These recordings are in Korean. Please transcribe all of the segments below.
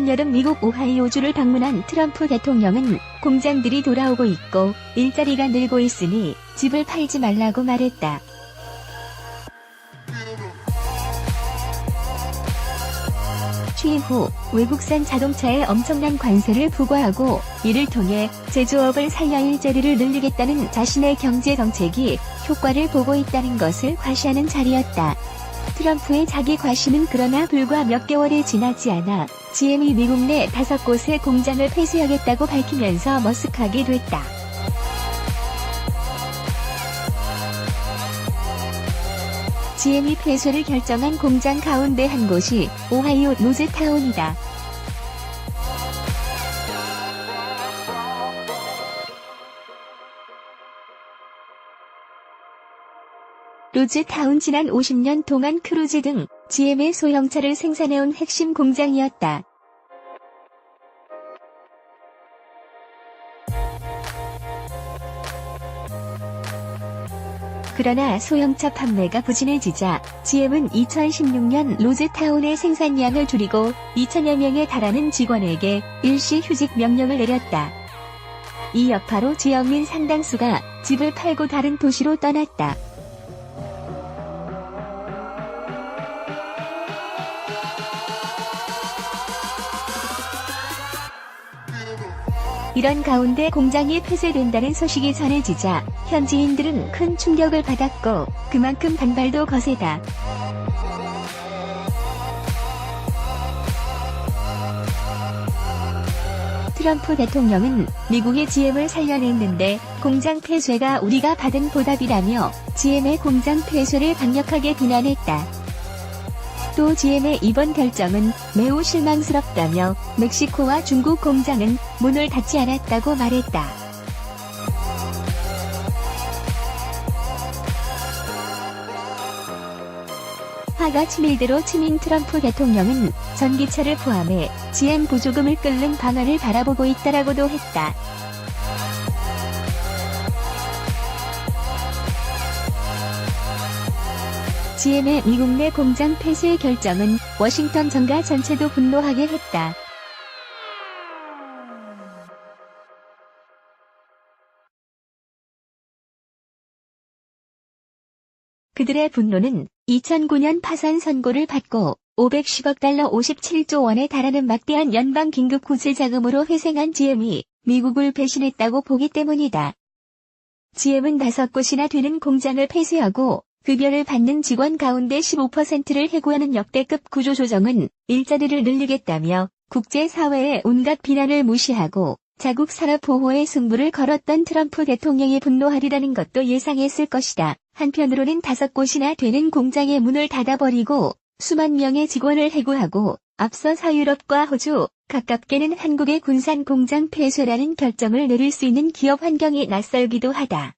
지난 여름 미국 오하이오주를 방문한 트럼프 대통령은 공장들이 돌아오고 있고 일자리가 늘고 있으니 집을 팔지 말라고 말했다. 취임 후 외국산 자동차에 엄청난 관세를 부과하고 이를 통해 제조업을 살려 일자리를 늘리겠다는 자신의 경제 정책이 효과를 보고 있다는 것을 과시하는 자리였다. 트럼프의 자기 과시는 그러나 불과 몇 개월이 지나지 않아 GM이 미국 내 5곳의 공장을 폐쇄하겠다고 밝히면서 머쓱하게 됐다. GM이 폐쇄를 결정한 공장 가운데 한 곳이 오하이오 로즈타운이다. 로즈타운 지난 50년 동안 크루즈 등 GM의 소형차를 생산해온 핵심 공장이었다. 그러나 소형차 판매가 부진해지자 GM은 2016년 로즈타운의 생산량을 줄이고 2천여 명에 달하는 직원에게 일시 휴직 명령을 내렸다. 이 여파로 지역민 상당수가 집을 팔고 다른 도시로 떠났다. 이런 가운데 공장이 폐쇄된다는 소식이 전해지자 현지인들은 큰 충격을 받았고 그만큼 반발도 거세다. 트럼프 대통령은 미국이 GM을 살려냈는데 공장 폐쇄가 우리가 받은 보답이라며 GM의 공장 폐쇄를 강력하게 비난했다. 또 GM의 이번 결정은 매우 실망스럽다며 멕시코와 중국 공장은 문을 닫지 않았다고 말했다. 화가 치밀대로 치민 트럼프 대통령은 전기차를 포함해 GM 보조금을 끓는 방안을 바라보고 있다라고도 했다. GM의 미국 내 공장 폐쇄 결정은 워싱턴 정가 전체도 분노하게 했다. 그들의 분노는 2009년 파산 선고를 받고 510억 달러 57조 원에 달하는 막대한 연방 긴급 구제 자금으로 회생한 GM이 미국을 배신했다고 보기 때문이다. GM은 5곳이나 되는 공장을 폐쇄하고 급여를 받는 직원 가운데 15%를 해고하는 역대급 구조조정은 일자리를 늘리겠다며 국제사회의 온갖 비난을 무시하고 자국 산업 보호에 승부를 걸었던 트럼프 대통령이 분노하리라는 것도 예상했을 것이다. 한편으로는 5곳이나 되는 공장의 문을 닫아버리고 수만 명의 직원을 해고하고 앞서 서유럽과 호주, 가깝게는 한국의 군산 공장 폐쇄라는 결정을 내릴 수 있는 기업 환경이 낯설기도 하다.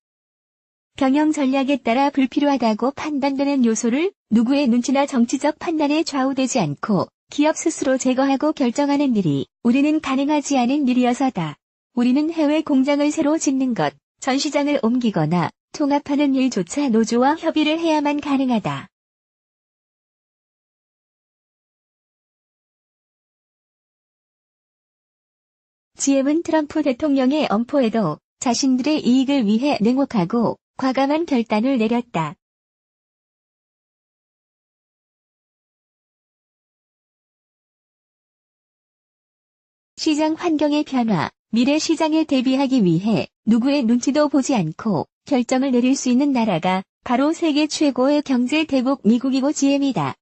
경영 전략에 따라 불필요하다고 판단되는 요소를 누구의 눈치나 정치적 판단에 좌우되지 않고 기업 스스로 제거하고 결정하는 일이 우리는 가능하지 않은 일이어서다. 우리는 해외 공장을 새로 짓는 것, 전시장을 옮기거나 통합하는 일조차 노조와 협의를 해야만 가능하다. GM은 트럼프 대통령의 엄포에도 자신들의 이익을 위해 냉혹하고 과감한 결단을 내렸다. 시장 환경의 변화, 미래 시장에 대비하기 위해 누구의 눈치도 보지 않고 결정을 내릴 수 있는 나라가 바로 세계 최고의 경제 대국 미국이고 GM이다.